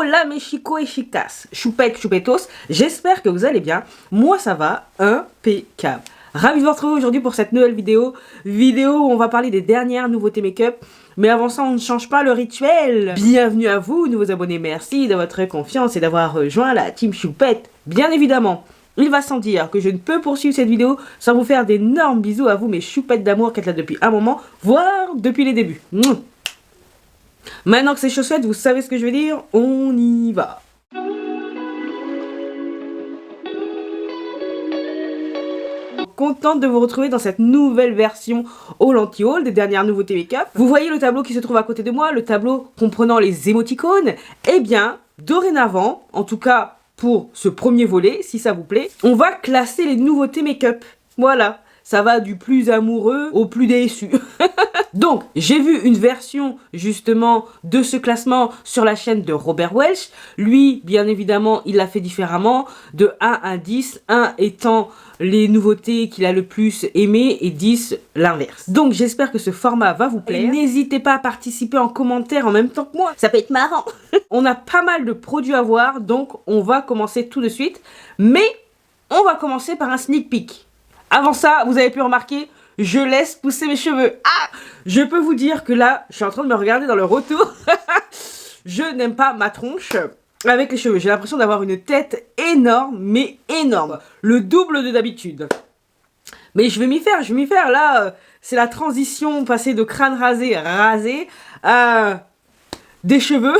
Hola mes chicos et chicas, choupettes, choupetos, j'espère que vous allez bien, moi ça va, impeccable. Ravi de vous retrouver aujourd'hui pour cette nouvelle vidéo où on va parler des dernières nouveautés make-up. Mais avant ça, on ne change pas le rituel. Bienvenue à vous, nouveaux abonnés, merci de votre confiance et d'avoir rejoint la team choupette. Bien évidemment, il va sans dire que je ne peux poursuivre cette vidéo sans vous faire d'énormes bisous à vous, mes choupettes d'amour qui êtes là depuis un moment, voire depuis les débuts. Maintenant que c'est chaussettes, vous savez ce que je veux dire, on y va. Contente de vous retrouver dans cette nouvelle version au lentilles haul des dernières nouveautés make-up. Vous voyez le tableau qui se trouve à côté de moi, le tableau comprenant les émoticônes. Eh bien, dorénavant, en tout cas pour ce premier volet, si ça vous plaît, on va classer les nouveautés make-up. Voilà, ça va du plus amoureux au plus déçu. Donc, j'ai vu une version justement de ce classement sur la chaîne de Robert Welch. Lui, bien évidemment, il l'a fait différemment, de 1 à 10, 1 étant les nouveautés qu'il a le plus aimé et 10 l'inverse. Donc, j'espère que ce format va vous plaire. N'hésitez pas à participer en commentaire en même temps que moi, ça peut être marrant. On a pas mal de produits à voir, donc on va commencer tout de suite. Mais on va commencer par un sneak peek. Avant ça, vous avez pu remarquer, je laisse pousser mes cheveux. Ah! Je peux vous dire que là, je suis en train de me regarder dans le retour. Je n'aime pas ma tronche avec les cheveux. J'ai l'impression d'avoir une tête énorme, mais énorme. Le double de d'habitude. Mais je vais m'y faire. Là, c'est la transition, passer de crâne rasé à des cheveux.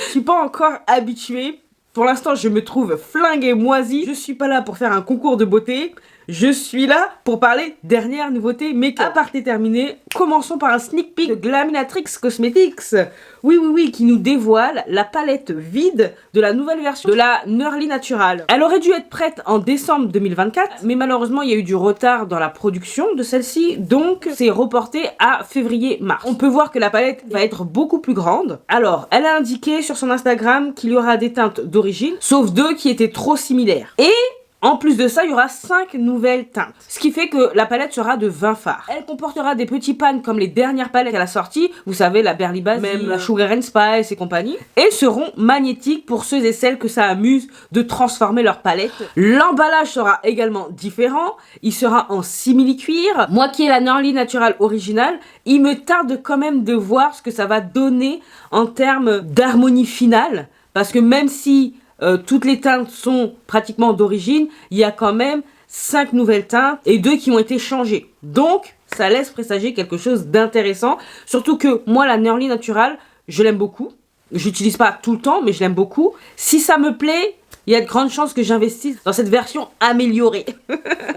Je suis pas encore habituée. Pour l'instant, je me trouve flinguée, moisie. Je suis pas là pour faire un concours de beauté. Je suis là pour parler dernière nouveauté make-up. Aparté terminé, commençons par un sneak peek de Glaminatrix Cosmetics. Oui, qui nous dévoile la palette vide de la nouvelle version de la Nerly Natural. Elle aurait dû être prête en décembre 2024, mais malheureusement, il y a eu du retard dans la production de celle-ci, donc c'est reporté à février-mars. On peut voir que la palette va être beaucoup plus grande. Alors, elle a indiqué sur son Instagram qu'il y aura des teintes d'origine, sauf 2 qui étaient trop similaires. Et en plus de ça, il y aura 5 nouvelles teintes. Ce qui fait que la palette sera de 20 fards. Elle comportera des petits pans comme les dernières palettes qu'elle a sorties. Vous savez, la Berly Basil, même la Sugar and Spice et compagnie. Et seront magnétiques pour ceux et celles que ça amuse de transformer leur palette. L'emballage sera également différent. Il sera en simili-cuir. Moi qui ai la Nerly Natural originale, il me tarde quand même de voir ce que ça va donner en termes d'harmonie finale. Parce que même si toutes les teintes sont pratiquement d'origine, il y a quand même 5 nouvelles teintes et 2 qui ont été changées. Donc, ça laisse présager quelque chose d'intéressant. Surtout que moi, la Nerly Natural, je l'aime beaucoup. Je l'utilise pas tout le temps, mais je l'aime beaucoup. Si ça me plaît, il y a de grandes chances que j'investisse dans cette version améliorée.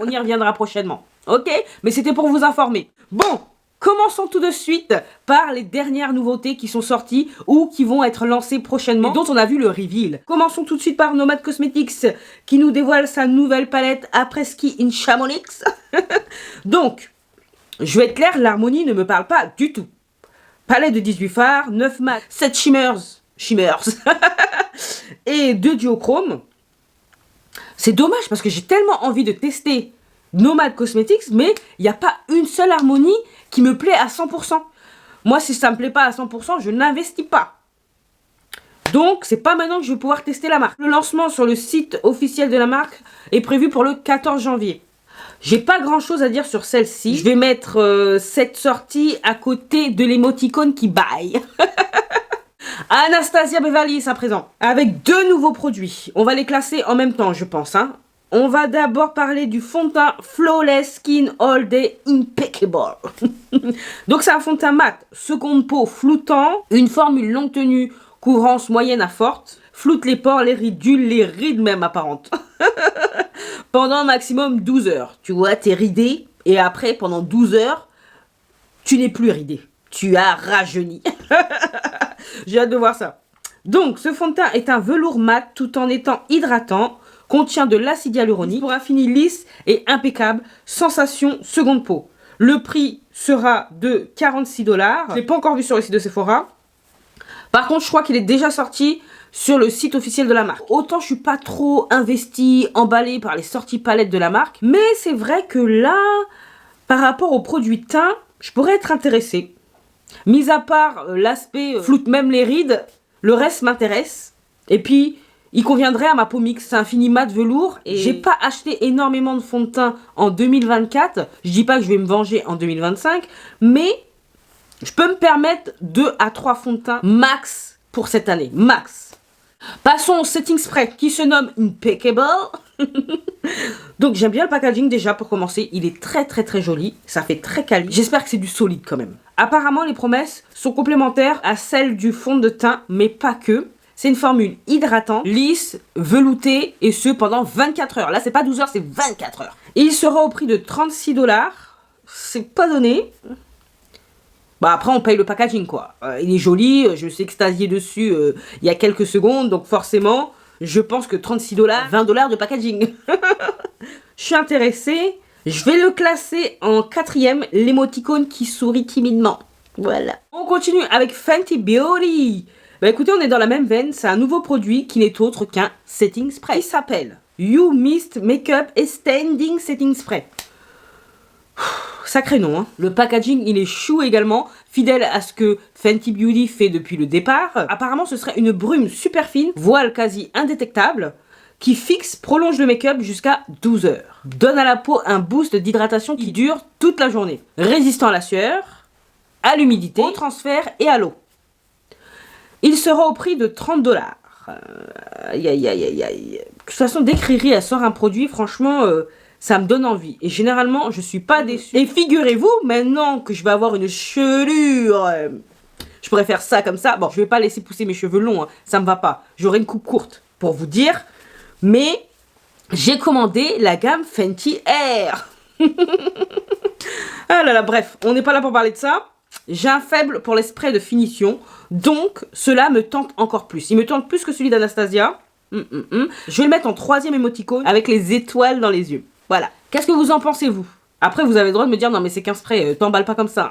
On y reviendra prochainement. Ok? Mais c'était pour vous informer. Bon! Commençons tout de suite par les dernières nouveautés qui sont sorties ou qui vont être lancées prochainement et dont on a vu le reveal. Commençons tout de suite par Nomad Cosmetics qui nous dévoile sa nouvelle palette Après-Ski in Chamonix. Donc, je vais être clair, l'harmonie ne me parle pas du tout. Palette de 18 fards, 9 mat, 7 shimmers et 2 duochromes. C'est dommage parce que j'ai tellement envie de tester Nomad Cosmetics, mais il n'y a pas une seule harmonie qui me plaît à 100%. Moi, si ça me plaît pas à 100%, je n'investis pas. Donc, c'est pas maintenant que je vais pouvoir tester la marque. Le lancement sur le site officiel de la marque est prévu pour le 14 janvier. J'ai pas grand chose à dire sur celle-ci. Je vais mettre cette sortie à côté de l'émoticône qui baille. Anastasia Beverly Hills à présent. Avec 2 nouveaux produits. On va les classer en même temps, je pense, hein. On va d'abord parler du fond de teint Flawless Skin All Day Impeccable. Donc c'est un fond de teint mat, seconde peau floutant, une formule longue tenue, couvrance moyenne à forte, floute les pores, les ridules, les rides même apparentes. Pendant un maximum 12 heures. Tu vois, t'es ridé et après pendant 12 heures, tu n'es plus ridé. Tu as rajeuni. J'ai hâte de voir ça. Donc ce fond de teint est un velours mat tout en étant hydratant. Contient de l'acide hyaluronique pour un fini lisse et impeccable, sensation seconde peau. Le prix sera de 46 $. Je l'ai pas encore vu sur le site de Sephora. Par contre, je crois qu'il est déjà sorti sur le site officiel de la marque. Autant je suis pas trop investie, emballée par les sorties palettes de la marque. Mais c'est vrai que là, par rapport aux produits teint, je pourrais être intéressée. Mis à part l'aspect floute même les rides, Le reste m'intéresse. Et puis, il conviendrait à ma peau mixte. C'est un fini mat velours. Et j'ai pas acheté énormément de fond de teint en 2024. Je dis pas que je vais me venger en 2025. Mais je peux me permettre 2 à 3 fonds de teint max pour cette année. Max. Passons au setting spray qui se nomme Impeccable. Donc j'aime bien le packaging déjà pour commencer. Il est très très très joli. Ça fait très quali. J'espère que c'est du solide quand même. Apparemment les promesses sont complémentaires à celles du fond de teint, mais pas que. C'est une formule hydratante, lisse, veloutée et ce pendant 24 heures. Là c'est pas 12 heures, c'est 24 heures. Et il sera au prix de 36 $. C'est pas donné. Bah après on paye le packaging quoi. Il est joli, je me suis extasié dessus il y a quelques secondes, donc forcément je pense que 36 $, 20 $ de packaging. Je suis intéressée, je vais le classer en 4e, l'émoticône qui sourit timidement. Voilà. On continue avec Fenty Beauty. Bah écoutez, on est dans la même veine, c'est un nouveau produit qui n'est autre qu'un setting spray. Il s'appelle You Mist Makeup Extending Setting Spray. Sacré nom, hein. Le packaging, il est chou également, fidèle à ce que Fenty Beauty fait depuis le départ. Apparemment, ce serait une brume super fine, voile quasi indétectable, qui fixe, prolonge le make-up jusqu'à 12 heures. Donne à la peau un boost d'hydratation qui dure toute la journée. Résistant à la sueur, à l'humidité, au transfert et à l'eau. Il sera au prix de 30 $. Aïe, aïe, aïe, aïe, aïe. De toute façon, dès que Riri elle sort un produit, franchement... ça me donne envie. Et généralement, je suis pas déçue. Et figurez-vous, maintenant que je vais avoir une chevelure, je pourrais faire ça comme ça. Bon, je vais pas laisser pousser mes cheveux longs, hein, ça me va pas. J'aurai une coupe courte, pour vous dire. Mais j'ai commandé la gamme Fenty Air. Ah là là, bref, on n'est pas là pour parler de ça. J'ai un faible pour les sprays de finition. Donc, cela me tente encore plus. Il me tente plus que celui d'Anastasia. Je vais le mettre en 3e émoticône avec les étoiles dans les yeux. Voilà. Qu'est-ce que vous en pensez, vous? Après, vous avez le droit de me dire, non mais c'est qu'un spray, t'emballes pas comme ça.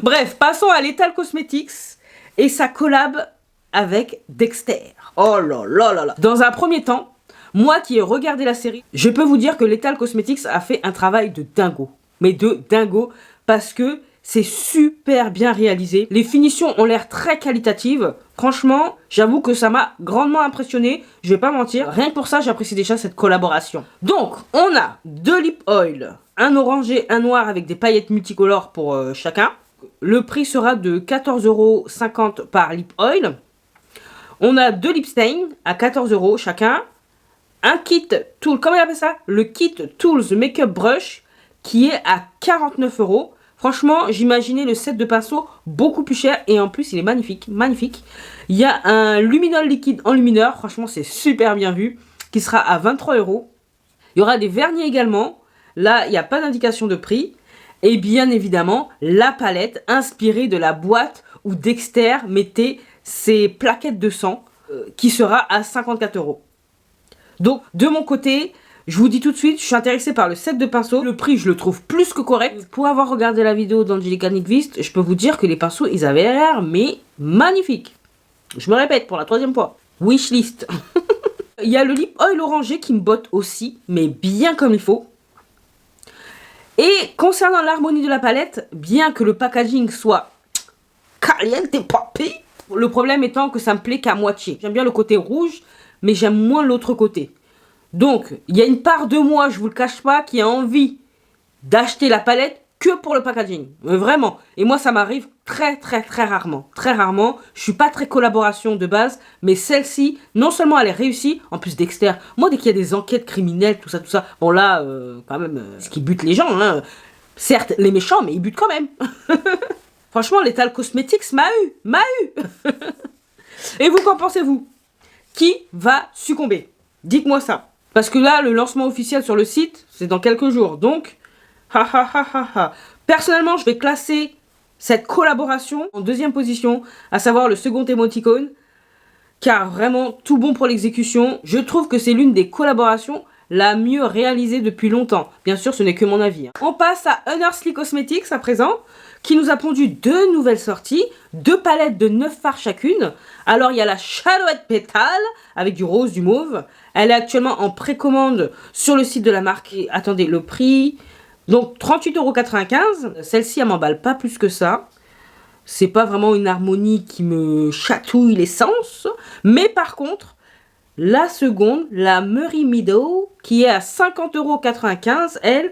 Bref, passons à Lethal Cosmetics et sa collab avec Dexter. Oh là là là là. Dans un premier temps, moi qui ai regardé la série, je peux vous dire que Lethal Cosmetics a fait un travail de dingo. Mais de dingo, parce que c'est super bien réalisé. Les finitions ont l'air très qualitatives. Franchement, j'avoue que ça m'a grandement impressionné. Je vais pas mentir. Rien que pour ça, j'apprécie déjà cette collaboration. Donc, on a 2 lip oil. Un orangé, un noir avec des paillettes multicolores pour chacun. Le prix sera de 14,50 € par lip oil. On a 2 lip stains à 14 € chacun. Un kit tool, comment on appelle ça? Le kit Tools Makeup Brush qui est à 49 €. Franchement, j'imaginais le set de pinceaux beaucoup plus cher et en plus, il est magnifique, magnifique. Il y a un luminol liquide enlumineur, franchement, c'est super bien vu, qui sera à 23 €. Il y aura des vernis également. Là, il n'y a pas d'indication de prix. Et bien évidemment, la palette inspirée de la boîte où Dexter mettait ses plaquettes de sang, qui sera à 54 €. Donc, de mon côté... je vous dis tout de suite, je suis intéressée par le set de pinceaux. Le prix, je le trouve plus que correct. Pour avoir regardé la vidéo d'Angelica Nyqvist, je peux vous dire que les pinceaux, ils avaient l'air, mais magnifiques. Je me répète pour la 3e fois. Wishlist. Il y a le lip oil orangé qui me botte aussi, mais bien comme il faut. Et concernant l'harmonie de la palette, bien que le packaging soit caliente papi, le problème étant que ça me plaît qu'à moitié. J'aime bien le côté rouge, mais j'aime moins l'autre côté. Donc, il y a une part de moi, je vous le cache pas, qui a envie d'acheter la palette que pour le packaging. Vraiment. Et moi, ça m'arrive très rarement. Très rarement. Je suis pas très collaboration de base, mais celle-ci, non seulement elle est réussie, en plus Dexter. Moi, dès qu'il y a des enquêtes criminelles, tout ça. Bon là, quand même, ce qui bute les gens, hein. Certes, les méchants, mais ils butent quand même. Franchement, Lethal Cosmetics m'a eu. Et vous, qu'en pensez-vous? Qui va succomber? Dites-moi ça. Parce que là, le lancement officiel sur le site, c'est dans quelques jours. Donc, personnellement, je vais classer cette collaboration en 2e position, à savoir le second émoticône. Car vraiment, tout bon pour l'exécution. Je trouve que c'est l'une des collaborations la mieux réalisée depuis longtemps. Bien sûr, ce n'est que mon avis. On passe à Honestly Cosmetics à présent, qui nous a pondu 2 nouvelles sorties, 2 palettes de 9 fards chacune. Alors, il y a la Shadowette Pétale, avec du rose, du mauve. Elle est actuellement en précommande sur le site de la marque. Et attendez, le prix... donc, 38,95 €. Celle-ci, elle m'emballe pas plus que ça. C'est pas vraiment une harmonie qui me chatouille les sens. Mais par contre, la seconde, la Murray Meadow, qui est à 50,95 €, elle,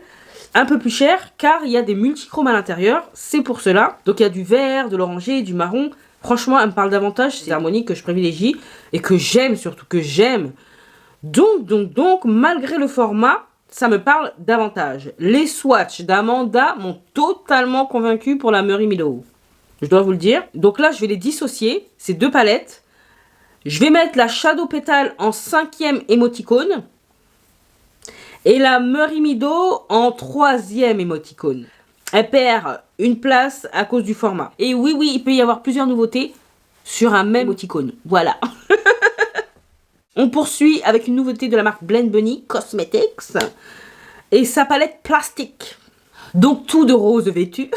un peu plus chère, car il y a des multichromes à l'intérieur. C'est pour cela. Donc il y a du vert, de l'orangé, du marron. Franchement, elle me parle davantage. C'est l'harmonie que je privilégie et que j'aime, surtout que j'aime. Donc, malgré le format, ça me parle davantage. Les swatchs d'Amanda m'ont totalement convaincu pour la Murray Meadow. Je dois vous le dire. Donc là, je vais les dissocier. C'est deux palettes. Je vais mettre la Shadow Petal en 5e émoticône. Et la Murray Meadow en 3e émoticône. Elle perd une place à cause du format. Et oui, il peut y avoir plusieurs nouveautés sur un même émoticône. Voilà. On poursuit avec une nouveauté de la marque Blend Bunny Cosmetics. Et sa palette plastique. Donc tout de rose vêtu.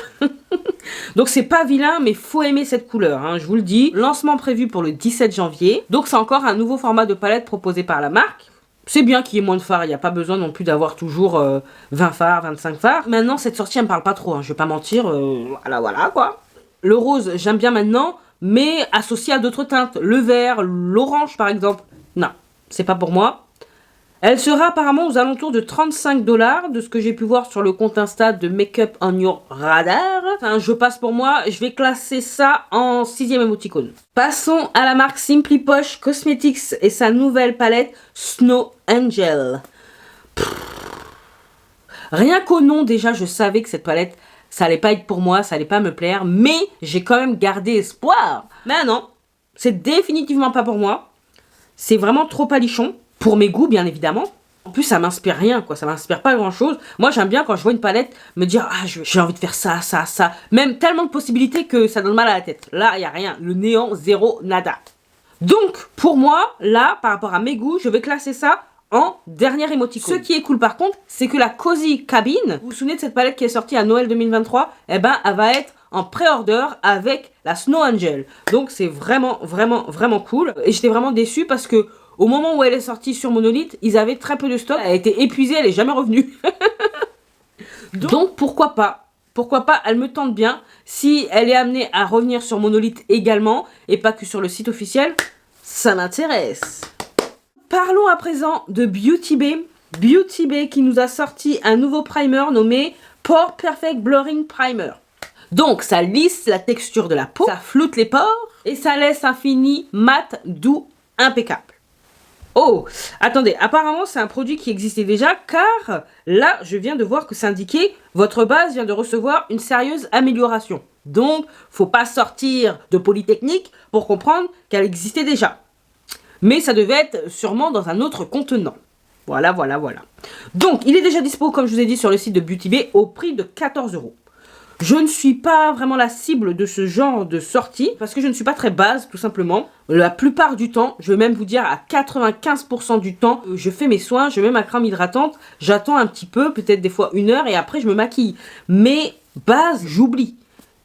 Donc c'est pas vilain, mais faut aimer cette couleur, hein, je vous le dis. Lancement prévu pour le 17 janvier. Donc c'est encore un nouveau format de palette proposé par la marque. C'est bien qu'il y ait moins de fards, il n'y a pas besoin non plus d'avoir toujours 20 fards, 25 fards. Maintenant, cette sortie, elle me parle pas trop, hein, je vais pas mentir, voilà quoi. Le rose, j'aime bien maintenant, mais associé à d'autres teintes. Le vert, l'orange par exemple. Non, c'est pas pour moi. Elle sera apparemment aux alentours de 35 $, de ce que j'ai pu voir sur le compte Insta de Makeup on Your Radar. Enfin, je passe pour moi, je vais classer ça en 6e émoticône. Passons à la marque Simply Posh Cosmetics et sa nouvelle palette Snow Angel. Rien qu'au nom, déjà, je savais que cette palette, ça allait pas être pour moi, ça allait pas me plaire, mais j'ai quand même gardé espoir. Mais non, c'est définitivement pas pour moi. C'est vraiment trop palichon. Pour mes goûts, bien évidemment. En plus, ça m'inspire rien, quoi. Ça m'inspire pas grand-chose. Moi, j'aime bien, quand je vois une palette, me dire « Ah, j'ai envie de faire ça, ça, ça. » Même tellement de possibilités que ça donne mal à la tête. Là, il n'y a rien. Le néant, zéro, nada. Donc, pour moi, là, par rapport à mes goûts, je vais classer ça en dernière émoticône. Ce qui est cool, par contre, c'est que la Cozy Cabin, vous vous souvenez de cette palette qui est sortie à Noël 2023 ? Eh ben, elle va être en pré-order avec la Snow Angel. Donc, c'est vraiment, vraiment, vraiment cool. Et j'étais vraiment déçue parce que au moment où elle est sortie sur Monolith, ils avaient très peu de stock. Elle a été épuisée, elle est jamais revenue. Donc pourquoi pas ? Pourquoi pas, elle me tente bien. Si elle est amenée à revenir sur Monolith également, et pas que sur le site officiel, ça m'intéresse. Parlons à présent de Beauty Bay. Beauty Bay qui nous a sorti un nouveau primer nommé Pore Perfect Blurring Primer. Donc ça lisse la texture de la peau, ça floute les pores, et ça laisse un fini mat, doux, impeccable. Oh, attendez, apparemment c'est un produit qui existait déjà, car là je viens de voir que c'est indiqué votre base vient de recevoir une sérieuse amélioration. Donc, faut pas sortir de Polytechnique pour comprendre qu'elle existait déjà. Mais ça devait être sûrement dans un autre contenant. Voilà. Donc, il est déjà dispo, comme je vous ai dit, sur le site de Beauty Bay au prix de 14 €. Je ne suis pas vraiment la cible de ce genre de sortie parce que je ne suis pas très base, tout simplement. La plupart du temps, je vais même vous dire à 95% du temps, je fais mes soins, je mets ma crème hydratante, j'attends un petit peu, peut-être des fois 1 heure et après je me maquille. Mais base, j'oublie.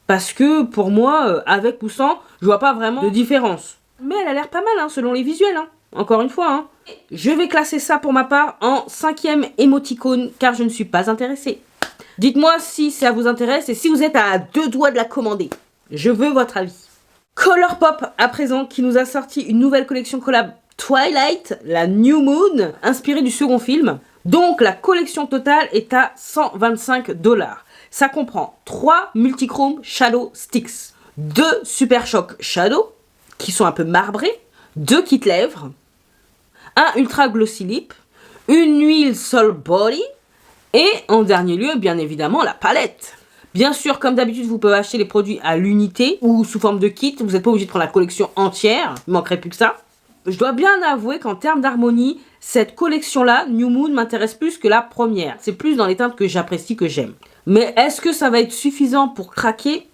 Parce que pour moi, avec ou sans, je vois pas vraiment de différence. Mais elle a l'air pas mal, hein, selon les visuels, hein. Encore une fois, hein. Je vais classer ça pour ma part en 5e émoticône car je ne suis pas intéressée. Dites-moi si ça vous intéresse et si vous êtes à 2 doigts de la commander. Je veux votre avis. Colourpop à présent qui nous a sorti une nouvelle collection collab Twilight, la New Moon, inspirée du second film. Donc la collection totale est à 125 $. Ça comprend 3 multichrome Shadow Sticks, 2 Super Shock Shadow qui sont un peu marbrés, 2 kits lèvres, un Ultra Glossy Lip, une huile Soul Body, et en dernier lieu, bien évidemment, la palette. Bien sûr, comme d'habitude, vous pouvez acheter les produits à l'unité ou sous forme de kit. Vous n'êtes pas obligé de prendre la collection entière. Il ne manquerait plus que ça. Je dois bien avouer qu'en termes d'harmonie, cette collection-là, New Moon, m'intéresse plus que la première. C'est plus dans les teintes que j'apprécie, que j'aime. Mais est-ce que ça va être suffisant pour craquer ?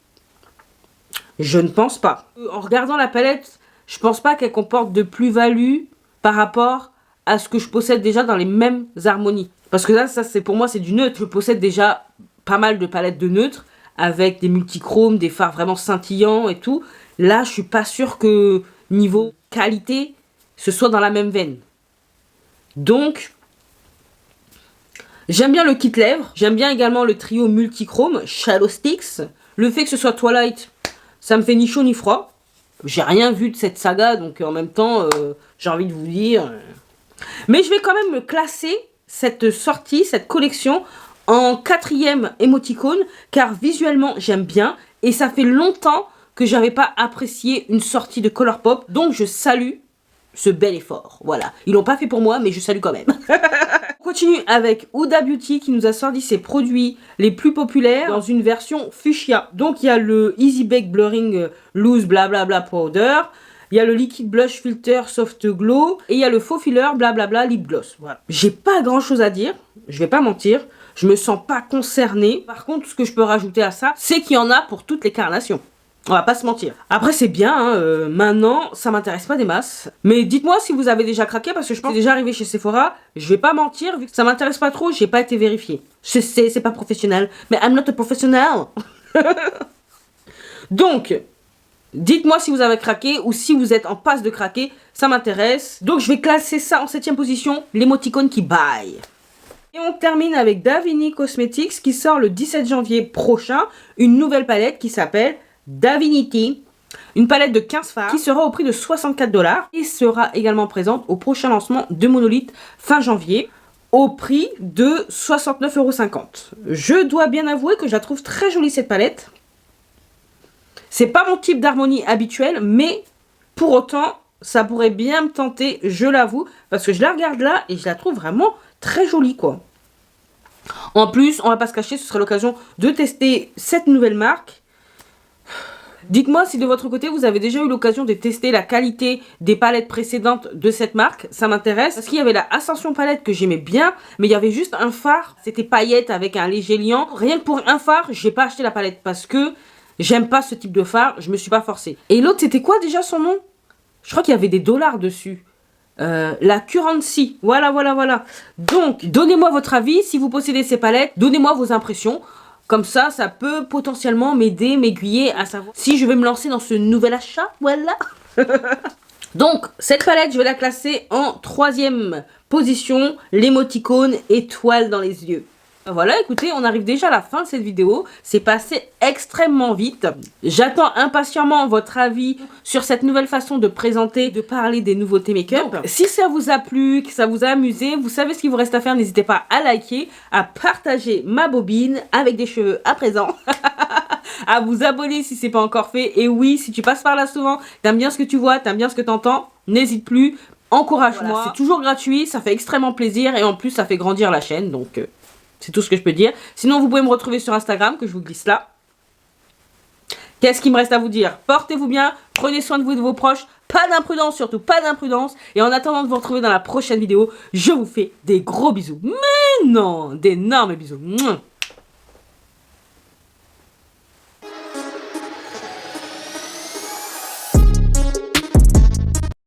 Je ne pense pas. En regardant la palette, je pense pas qu'elle comporte de plus-value par rapport à ce que je possède déjà dans les mêmes harmonies. Parce que là, ça c'est pour moi c'est du neutre. Je possède déjà pas mal de palettes de neutres avec des multichromes, des fards vraiment scintillants et tout. Là, je suis pas sûre que niveau qualité, ce soit dans la même veine. Donc, j'aime bien le kit lèvres. J'aime bien également le trio multichrome Shadow Sticks. Le fait que ce soit Twilight, Ça me fait ni chaud ni froid. J'ai rien vu de cette saga, donc en même temps, j'ai envie de vous dire... Mais je vais quand même me classer cette sortie, cette collection, en 4e émoticône, car visuellement, j'aime bien. Et ça fait longtemps que j'avais pas apprécié une sortie de Colourpop, donc je salue ce bel effort. Voilà, ils l'ont pas fait pour moi, mais je salue quand même. On continue avec Huda Beauty qui nous a sorti ses produits les plus populaires dans une version fuchsia. Donc il y a le Easy Bake Blurring Loose Blablabla Powder, il y a le Liquid Blush Filter Soft Glow et il y a le faux filler Blablabla Lip Gloss. Voilà. J'ai pas grand chose à dire, je vais pas mentir, je me sens pas concernée. Par contre, ce que je peux rajouter à ça, c'est qu'il y en a pour toutes les carnations. On va pas se mentir. Après c'est bien, hein, maintenant ça m'intéresse pas des masses. Mais dites-moi si vous avez déjà craqué parce que je pense que c'est déjà arrivé chez Sephora. Je vais pas mentir, vu que ça m'intéresse pas trop, j'ai pas été vérifié. Je sais, c'est pas professionnel, mais I'm not a professional. Donc, dites-moi si vous avez craqué ou si vous êtes en passe de craquer, ça m'intéresse. Donc je vais classer ça en 7e position, l'émoticône qui baille. Et on termine avec Davini Cosmetics qui sort le 17 janvier prochain une nouvelle palette qui s'appelle Davinity, une palette de 15 fards qui sera au prix de 64 $ et sera également présente au prochain lancement de Monolith fin janvier au prix de 69,50 €. Je dois bien avouer que je la trouve très jolie cette palette. C'est pas mon type d'harmonie habituel, mais pour autant ça pourrait bien me tenter, je l'avoue, parce que je la regarde là et je la trouve vraiment très jolie quoi. En plus, on va pas se cacher, ce sera l'occasion de tester cette nouvelle marque. Dites-moi si de votre côté vous avez déjà eu l'occasion de tester la qualité des palettes précédentes de cette marque, ça m'intéresse. Parce qu'il y avait la Ascension palette que j'aimais bien, mais il y avait juste un fard, c'était paillette avec un léger liant. Rien que pour un fard, j'ai pas acheté la palette parce que j'aime pas ce type de fard, je me suis pas forcée. Et l'autre c'était quoi déjà son nom? Je crois qu'il y avait des dollars dessus. La Currency, voilà. Donc, donnez-moi votre avis, si vous possédez ces palettes, donnez-moi vos impressions. Comme ça, ça peut potentiellement m'aider, m'aiguiller à savoir si je vais me lancer dans ce nouvel achat, voilà. Donc, cette palette, je vais la classer en 3e position, l'émoticône étoile dans les yeux. Voilà, écoutez, on arrive déjà à la fin de cette vidéo. C'est passé extrêmement vite. J'attends impatiemment votre avis sur cette nouvelle façon de présenter, de parler des nouveautés make-up. Si ça vous a plu, que ça vous a amusé, vous savez ce qu'il vous reste à faire. N'hésitez pas à liker, à partager ma bobine avec des cheveux à présent. À vous abonner si c'est pas encore fait. Et oui, si tu passes par là souvent, t'aimes bien ce que tu vois, t'aimes bien ce que t'entends, n'hésite plus, encourage-moi. Voilà, c'est toujours gratuit, ça fait extrêmement plaisir et en plus ça fait grandir la chaîne, donc... c'est tout ce que je peux dire. Sinon, vous pouvez me retrouver sur Instagram, que je vous glisse là. Qu'est-ce qu'il me reste à vous dire? Portez-vous bien, prenez soin de vous et de vos proches. Pas d'imprudence, surtout pas d'imprudence. Et en attendant de vous retrouver dans la prochaine vidéo, je vous fais des gros bisous. Mais non, d'énormes bisous. Mouah.